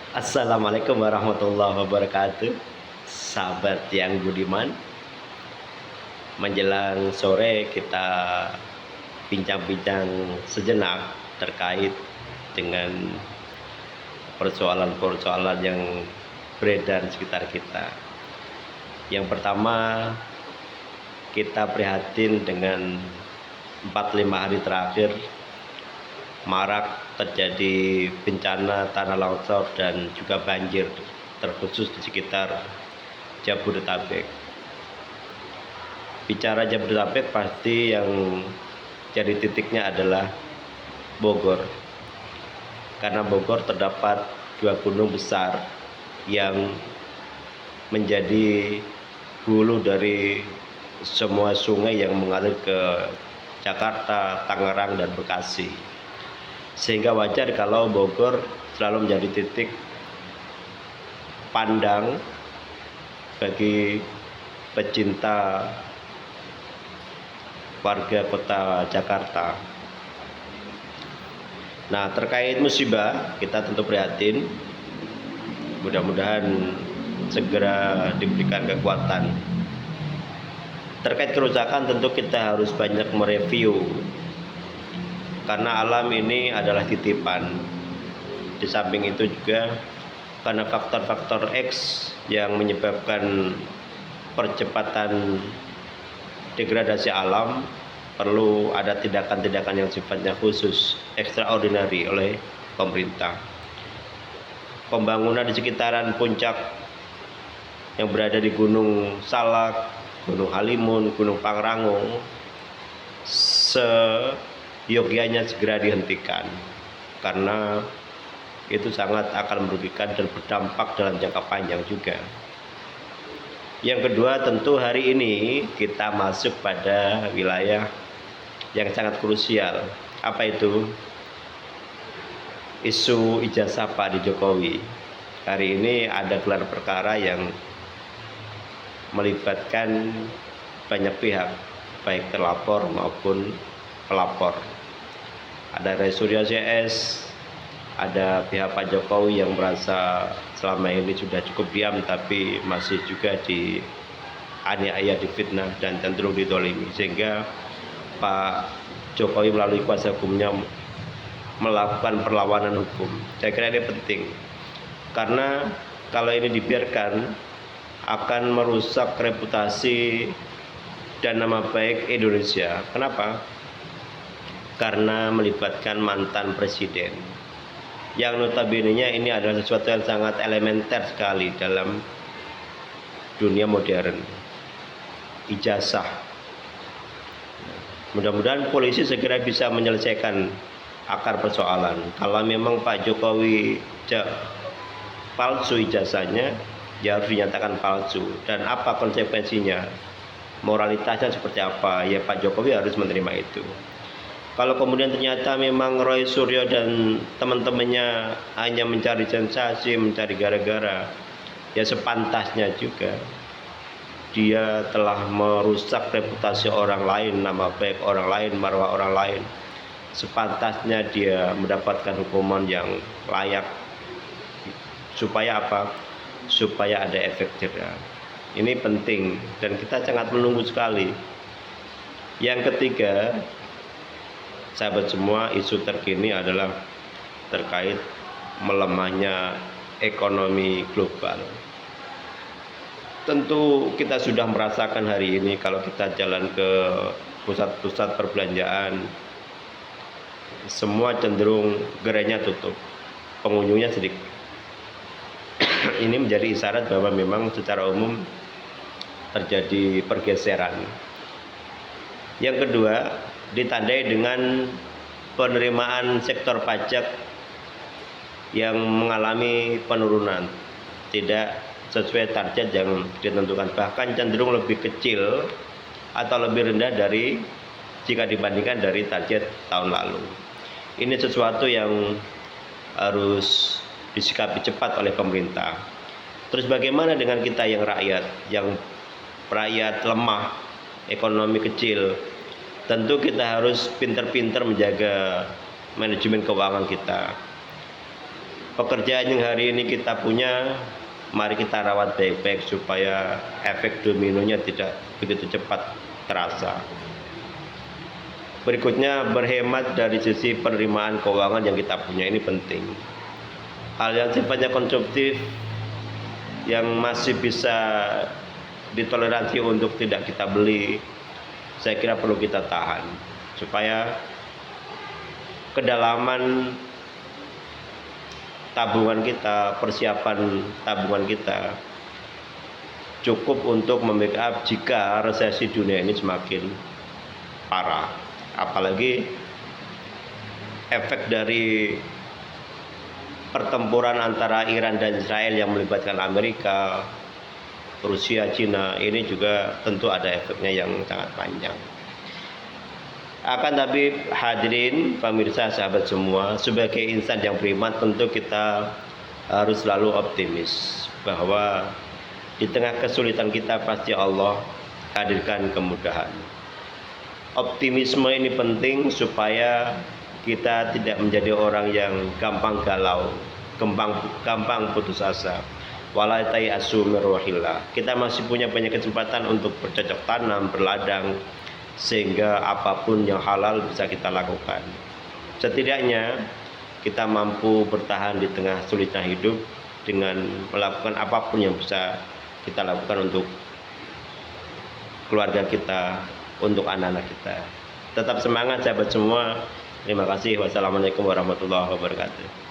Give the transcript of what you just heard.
Assalamualaikum warahmatullahi wabarakatuh. Sahabat yang budiman, menjelang sore kita bincang-bincang sejenak terkait dengan persoalan-persoalan yang beredar di sekitar kita. Yang pertama, kita prihatin dengan 4-5 hari terakhir marak terjadi bencana tanah longsor dan juga banjir, terkhusus di sekitar Jabodetabek. Bicara Jabodetabek, pasti yang jadi titiknya adalah Bogor, karena Bogor terdapat 2 gunung besar yang menjadi hulu dari semua sungai yang mengalir ke Jakarta, Tangerang, dan Bekasi. Sehingga wajar kalau Bogor selalu menjadi titik pandang bagi pecinta warga kota Jakarta. Nah, terkait musibah, kita tentu prihatin. Mudah-mudahan segera diberikan kekuatan. Terkait kerusakan, tentu kita harus banyak mereview, karena alam ini adalah titipan. Di samping itu juga karena faktor-faktor X yang menyebabkan percepatan degradasi alam, perlu ada tindakan-tindakan yang sifatnya khusus, extraordinary oleh pemerintah. Pembangunan di sekitaran puncak yang berada di Gunung Salak, Gunung Halimun, Gunung Pangrango seyogyanya segera dihentikan, karena itu sangat akan merugikan dan berdampak dalam jangka panjang juga. Yang kedua, tentu hari ini kita masuk pada wilayah yang sangat krusial. Apa itu? Isu ijazah Pak Jokowi. Hari ini ada gelar perkara yang melibatkan banyak pihak, baik terlapor maupun pelapor. Ada Ray Surya CS, ada pihak Pak Jokowi yang merasa selama ini sudah cukup diam, tapi masih juga dianiaya, difitnah, dan cenderung ditolimi, sehingga Pak Jokowi melalui kuasa hukumnya melakukan perlawanan hukum. Saya kira ini penting, karena kalau ini dibiarkan akan merusak reputasi dan nama baik Indonesia. Kenapa? Karena melibatkan mantan presiden, yang notabene-nya ini adalah sesuatu yang sangat elementer sekali dalam dunia modern, ijazah. Mudah-mudahan polisi segera bisa menyelesaikan akar persoalan. Kalau memang Pak Jokowi palsu ijazahnya, ya harus dinyatakan palsu. Dan apa konsekuensinya, moralitasnya seperti apa, ya Pak Jokowi harus menerima itu. Kalau kemudian ternyata memang Roy Suryo dan teman-temannya hanya mencari sensasi, mencari gara-gara, ya sepantasnya juga dia telah merusak reputasi orang lain, nama baik orang lain, marwah orang lain. Sepantasnya dia mendapatkan hukuman yang layak. Supaya apa? Supaya ada efek jerah. Ini penting dan kita sangat menunggu sekali. Yang ketiga, sahabat semua, isu terkini adalah terkait melemahnya ekonomi global. Tentu kita sudah merasakan hari ini kalau kita jalan ke pusat-pusat perbelanjaan, semua cenderung gerainya tutup, pengunjungnya sedikit. Ini menjadi isyarat bahwa memang secara umum terjadi pergeseran. Yang kedua, ditandai dengan penerimaan sektor pajak yang mengalami penurunan, tidak sesuai target yang ditentukan, bahkan cenderung lebih kecil atau lebih rendah dari jika dibandingkan dari target tahun lalu. Ini sesuatu yang harus disikapi cepat oleh pemerintah. Terus bagaimana dengan kita yang rakyat lemah, ekonomi kecil? Tentu kita harus pintar-pintar menjaga manajemen keuangan kita. pekerjaan yang hari ini kita punya, mari kita rawat baik-baik supaya efek dominonya tidak begitu cepat terasa. Berikutnya, berhemat dari sisi penerimaan keuangan yang kita punya, ini penting. Hal yang sifatnya konsumtif yang masih bisa ditoleransi untuk tidak kita beli, saya kira perlu kita tahan supaya kedalaman tabungan kita, persiapan tabungan kita cukup untuk membackup jika resesi dunia ini semakin parah. Apalagi efek dari pertempuran antara Iran dan Israel yang melibatkan Amerika, Rusia, Cina, ini juga tentu ada efeknya yang sangat panjang. Akan tapi hadirin, pemirsa, sahabat semua, sebagai insan yang beriman tentu kita harus selalu optimis bahwa di tengah kesulitan kita pasti Allah hadirkan kemudahan. Optimisme ini penting supaya kita tidak menjadi orang yang gampang galau, gampang putus asa. Wala tayasu min ruhillah. Kita masih punya banyak kesempatan untuk bercocok tanam, berladang, sehingga apapun yang halal bisa kita lakukan. Setidaknya kita mampu bertahan di tengah sulitnya hidup dengan melakukan apapun yang bisa kita lakukan untuk keluarga kita, untuk anak-anak kita. Tetap semangat sahabat semua. Terima kasih. Wassalamualaikum warahmatullahi wabarakatuh.